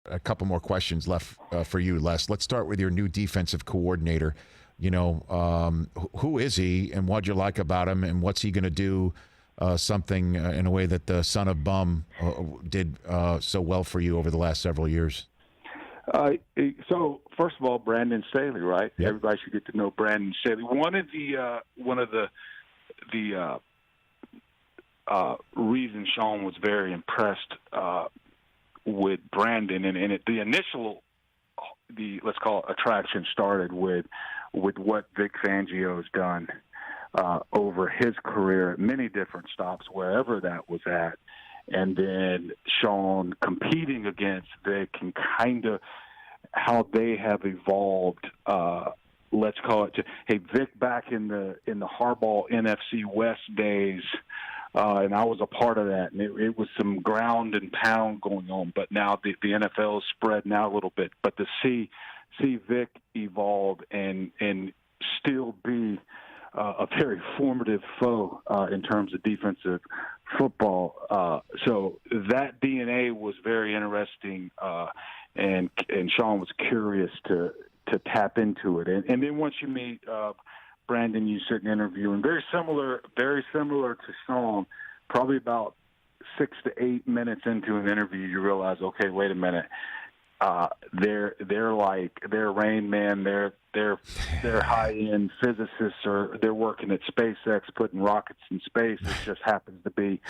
A couple more questions left for you, Les. Let's start with your new defensive coordinator. Who is he, and what'd you like about him, and what's he going to do something in a way that the son of Bum did so well for you over the last several years? So first of all, Brandon Staley, right? Yep. Everybody should get to know Brandon Staley. One of the reasons Sean was very impressed with Brandon, and the initial, let's call it attraction, started with what Vic Fangio's done over his career at many different stops, wherever that was at. And then Sean competing against Vic and kind of how they have evolved. Let's call it. Hey, Vic back in the Harbaugh NFC West days, and I was a part of that. And it was some ground and pound going on. But now the NFL is spreading out a little bit. But to see Vic evolve and still be a very formative foe in terms of defensive football. So that DNA was very interesting, and Sean was curious to tap into it. And then once you meet Brandon, you sit and interview, and very similar to Sean, probably about 6 to 8 minutes into an interview, you realize, okay, wait a minute. They're Rain Man. They're high-end physicists, or they're working at SpaceX putting rockets in space. It just happens to be,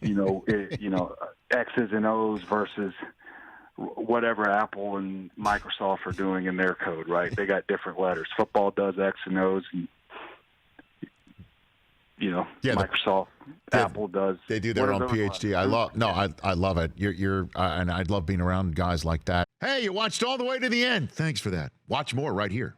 X's and O's versus whatever Apple and Microsoft are doing in their code, right? They got different letters. Football does X and O's, and Microsoft, Apple does. They do their own PhD. I love it. And I'd love being around guys like that. Hey, you watched all the way to the end. Thanks for that. Watch more right here.